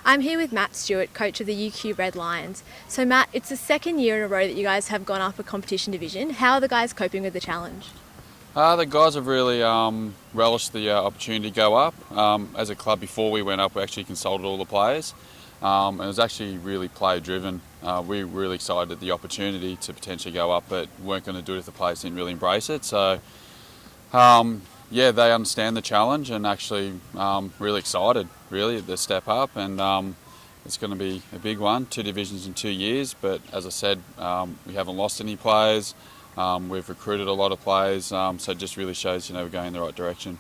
I'm here with Matt Stewart, coach of the UQ Red Lions. So Matt, it's the second year in a row that you guys have gone up a competition division. How are the guys coping with the challenge? The guys have really relished the opportunity to go up. As a club, before we went up, we actually consulted all the players. And it was actually really player driven. We were really excited at the opportunity to potentially go up, but weren't going to do it if the players didn't really embrace it. So yeah, they understand the challenge and actually really excited, really, at the step up. And it's going to be a big one, 2 divisions in 2 years. But as I said, we haven't lost any players. We've recruited a lot of players, so it just really shows, we're going in the right direction.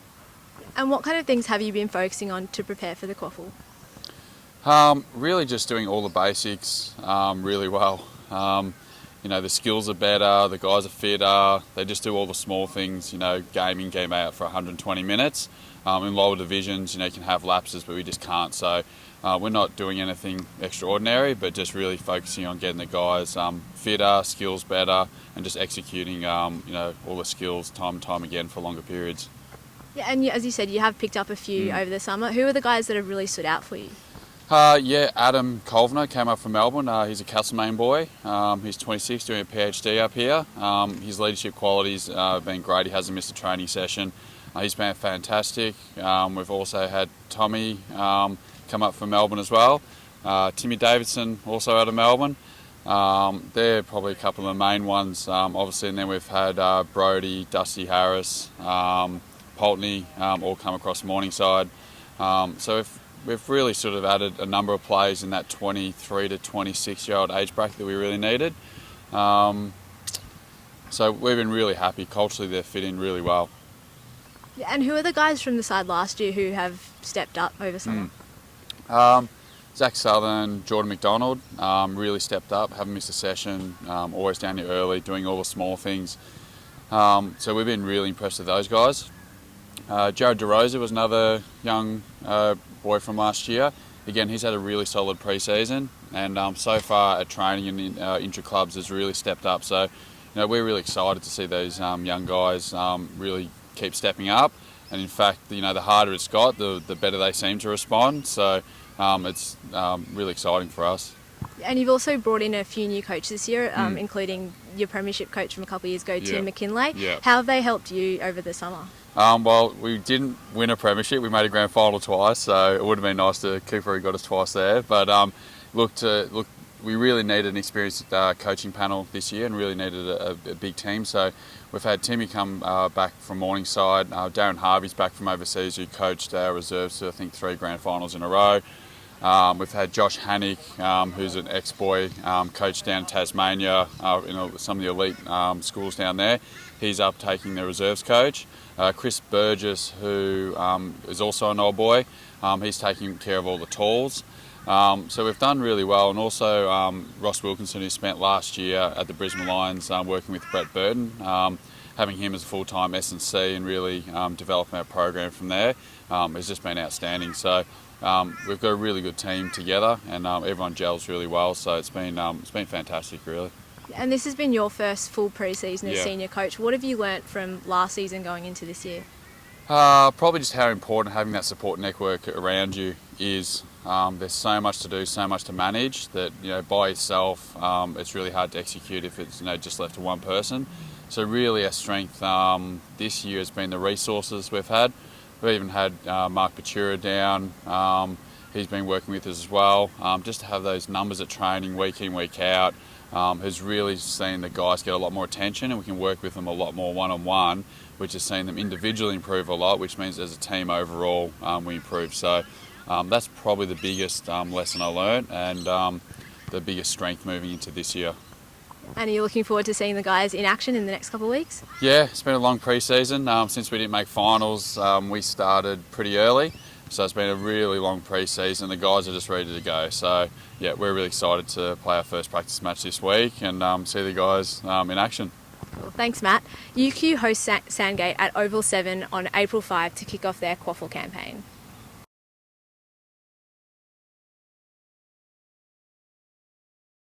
And what kind of things have you been focusing on to prepare for the QAFL? Really just doing all the basics really well. The skills are better, the guys are fitter, they just do all the small things, game out for 120 minutes. In lower divisions, you can have lapses, but we just can't. So we're not doing anything extraordinary, but just really focusing on getting the guys fitter, skills better, and just executing, all the skills time and time again for longer periods. Yeah, and as you said, you have picked up a few over the summer. Who are the guys that have really stood out for you? Adam Colviner came up from Melbourne. He's a Castlemaine boy. He's 26, doing a PhD up here. His leadership qualities have been great. He hasn't missed a training session. He's been fantastic. We've also had Tommy come up from Melbourne as well. Timmy Davidson, also out of Melbourne. They're probably a couple of the main ones, obviously. And then we've had Brody, Dusty Harris, Poltney, all come across Morningside. So we've really sort of added a number of players in that 23 to 26-year-old age bracket that we really needed. So we've been really happy. Culturally, they're fit in really well. Yeah, and who are the guys from the side last year who have stepped up over summer? Zach Southern, Jordan McDonald really stepped up, haven't missed a session, always down here early, doing all the small things. So we've been really impressed with those guys. Jared DeRosa was another young boy from last year. Again, he's had a really solid pre-season, and so far at training and intra-clubs has really stepped up. So we're really excited to see those young guys really keep stepping up. And in fact, the harder it's got, the better they seem to respond. So it's really exciting for us. And you've also brought in a few new coaches this year, including your premiership coach from a couple of years ago, Tim McKinlay. Yeah. How have they helped you over the summer? Well, we didn't win a premiership. We made a grand final twice, so it would have been nice to Cooper who got us twice there. But we really needed an experienced coaching panel this year and really needed a big team. So we've had Timmy come back from Morningside. Darren Harvey's back from overseas, who coached our reserves to, I think, 3 grand finals in a row. We've had Josh Hannick, who's an ex-boy, coached down in Tasmania in some of the elite schools down there. He's up taking the reserves coach. Chris Burgess, who is also an old boy, he's taking care of all the talls. So we've done really well. And also Ross Wilkinson, who spent last year at the Brisbane Lions working with Brett Burton, having him as a full-time S&C and really developing our program from there has just been outstanding. So we've got a really good team together, and everyone gels really well. So it's been fantastic, really. And this has been your first full pre-season as senior coach. What have you learnt from last season going into this year? Probably just how important having that support network around you is. There's so much to do, so much to manage that by yourself it's really hard to execute if it's just left to one person. So really our strength this year has been the resources we've had. We've even had Mark Batura down. He's been working with us as well. Just to have those numbers at training week in, week out has really seen the guys get a lot more attention, and we can work with them a lot more one-on-one, which has seen them individually improve a lot, which means as a team overall we improve. So that's probably the biggest lesson I learned, and the biggest strength moving into this year. And are you looking forward to seeing the guys in action in the next couple of weeks? Yeah, it's been a long pre-season. Since we didn't make finals, we started pretty early. So it's been a really long pre-season. The guys are just ready to go. So yeah, we're really excited to play our first practice match this week and see the guys in action. Well, thanks, Matt. UQ hosts Sandgate at Oval 7 on April 5 to kick off their QAFL campaign.